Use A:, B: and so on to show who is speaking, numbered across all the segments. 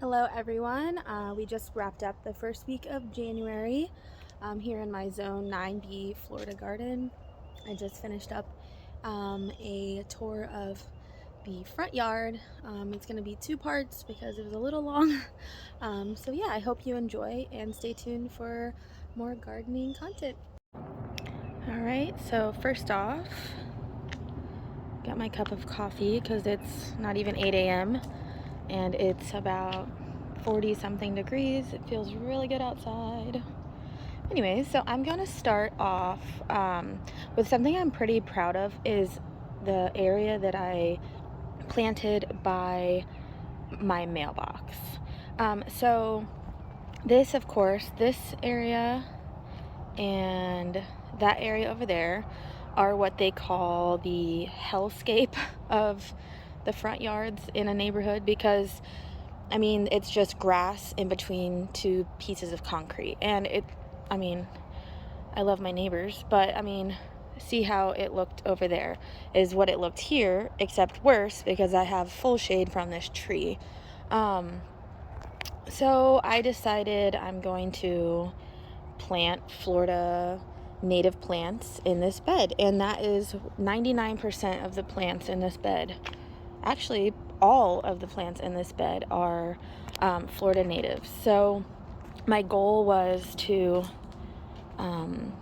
A: Hello everyone. We just wrapped up the first week of January here in my Zone 9B Florida garden. I just finished up a tour of the front yard. It's going to be two parts because it was a little long. So yeah, I hope you enjoy and stay tuned for more gardening content. Alright, so first off, got my cup of coffee because it's not even 8 a.m. and it's about 40 something degrees. It feels really good outside. Anyways, so I'm gonna start off with something I'm pretty proud of, is the area that I planted by my mailbox. So this, of course, this area and that area over there are what they call the hellscape of the front yards in a neighborhood, because I mean, it's just grass in between two pieces of concrete. And I love my neighbors, but I mean, see how it looked over there is what it looked here, except worse because I have full shade from this tree. So I decided I'm going to plant Florida native plants in this bed, and that is 99% of the plants in this bed. Actually, all of the plants in this bed are Florida natives. So my goal was to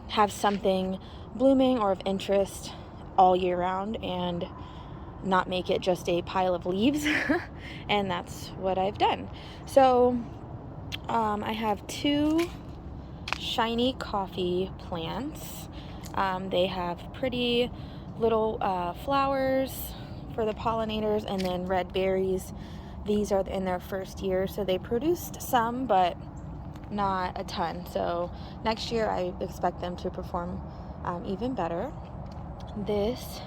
A: have something blooming or of interest all year round and not make it just a pile of leaves. And that's what I've done. So I have two shiny coffee plants. They have pretty little flowers for the pollinators, and then red berries. These are in their first year, so they produced some, but not a ton. So next year I expect them to perform even better. This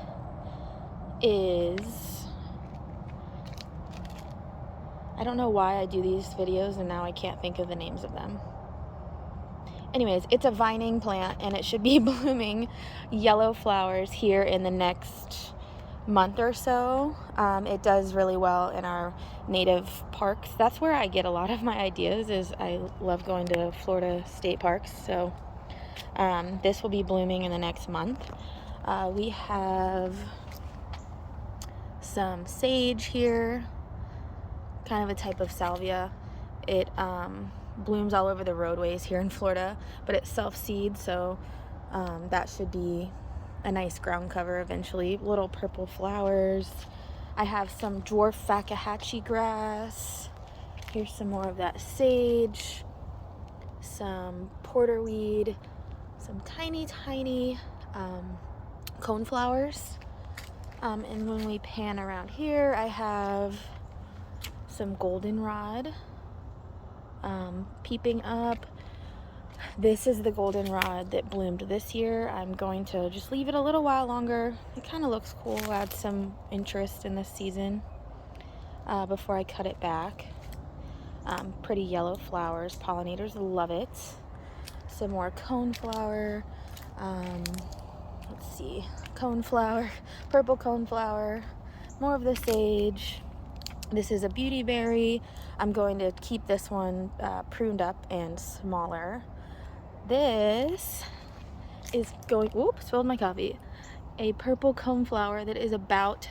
A: is, I don't know why I do these videos and now I can't think of the names of them. Anyways, it's a vining plant and it should be blooming yellow flowers here in the next month or so. It does really well in our native parks. That's where I get a lot of my ideas, is I love going to Florida state parks. So this will be blooming in the next month. We have some sage here, kind of a type of salvia. It blooms all over the roadways here in Florida, but it self-seeds, so that should be a nice ground cover eventually. Little purple flowers. I have some dwarf Fakahatchee grass. Here's some more of that sage, some porterweed, some tiny coneflowers. And when we pan around here, I have some goldenrod peeping up. This is the goldenrod that bloomed this year. I'm going to just leave it a little while longer. It kind of looks cool, add some interest in this season before I cut it back. Pretty yellow flowers. Pollinators love it. Some more coneflower. Let's see. Coneflower, purple coneflower. More of the sage. This is a beautyberry. I'm going to keep this one pruned up and smaller. This is going, whoops, spilled my coffee. A purple coneflower that is about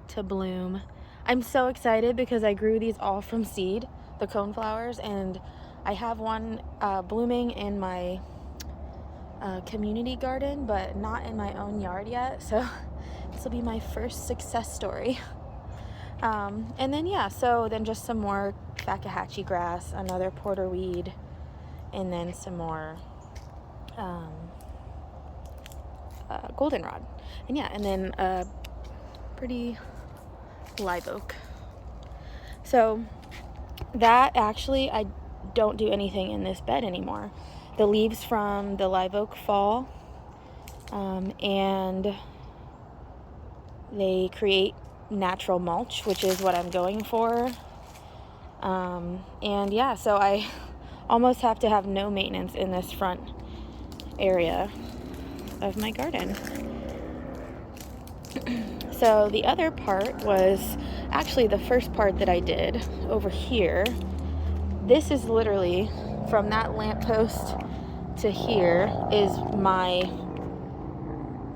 A: to bloom. I'm so excited because I grew these all from seed, the coneflowers, and I have one blooming in my community garden, but not in my own yard yet. So this will be my first success story. And then yeah, so then just some more Fakahatchee grass, another porterweed, and then some more goldenrod. And yeah, and then a pretty live oak. So that actually, I don't do anything in this bed anymore. The leaves from the live oak fall, and they create natural mulch, which is what I'm going for. And yeah, so I almost have to have no maintenance in this front area of my garden. So the other part was Actually, the first part that I did over here, this is literally from that lamppost to here is my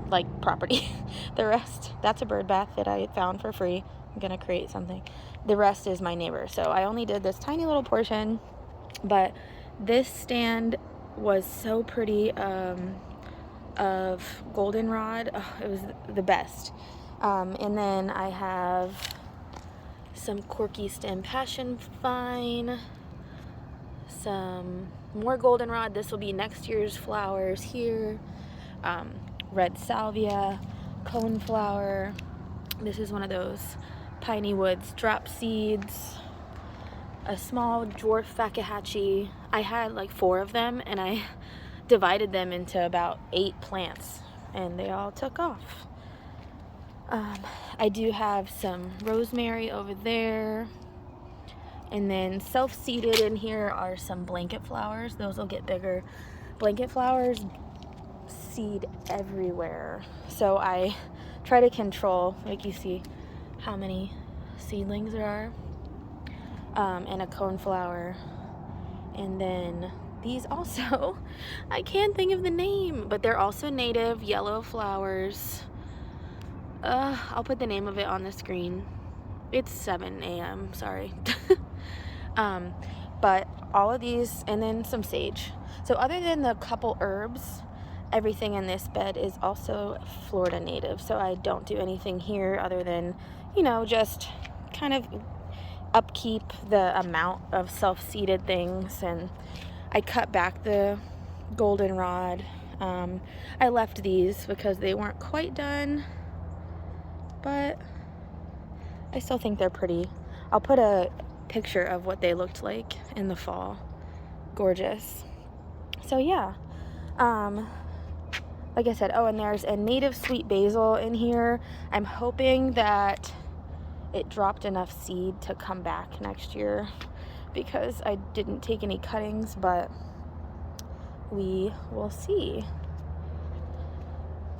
A: like property. The rest, that's a bird bath that I found for free. I'm gonna create something. The rest is my neighbor. So I only did this tiny little portion, but this stand was so pretty of goldenrod. Oh, it was the best. And then I have some corky stem passion vine, some more goldenrod. This will be next year's flowers here. Red salvia, coneflower. This is one of those piney woods drop seeds. A small dwarf fakahatchee. I had like 4 of them, and I divided them into about 8 plants, and they all took off. I do have some rosemary over there, and then self-seeded in here are some blanket flowers. Those will get bigger. Blanket flowers seed everywhere, so I try to control, like you see how many seedlings there are, and a coneflower. And then these also, I can't think of the name, but they're also native yellow flowers. I'll put the name of it on the screen. It's 7 a.m. sorry. But all of these, and then some sage. So other than the couple herbs, everything in this bed is also Florida native. So I don't do anything here other than, you know, just kind of upkeep the amount of self-seeded things. And I cut back the goldenrod. I left these because they weren't quite done, but I still think they're pretty. I'll put a picture of what they looked like in the fall. Gorgeous. So yeah, like I said, oh, and there's a native sweet basil in here. I'm hoping that it dropped enough seed to come back next year, because I didn't take any cuttings, but we will see.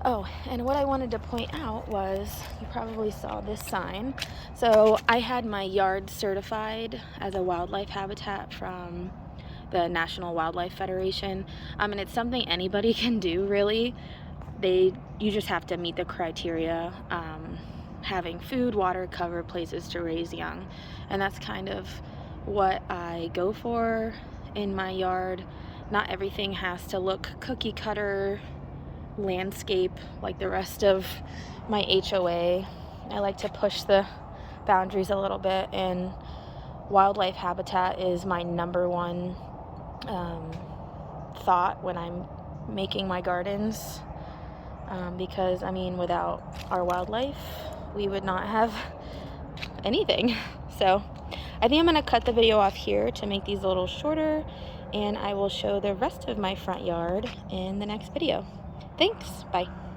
A: Oh, and what I wanted to point out was, you probably saw this sign. So I had my yard certified as a wildlife habitat from the National Wildlife Federation. And it's something anybody can do, really. You just have to meet the criteria, having food, water, cover, places to raise young. And that's kind of what I go for in my yard. Not everything has to look cookie cutter landscape like the rest of my HOA. I like to push the boundaries a little bit, and wildlife habitat is my number one thought when I'm making my gardens, because I mean, without our wildlife we would not have anything. So I think I'm going to cut the video off here to make these a little shorter, and I will show the rest of my front yard in the next video. Thanks. Bye.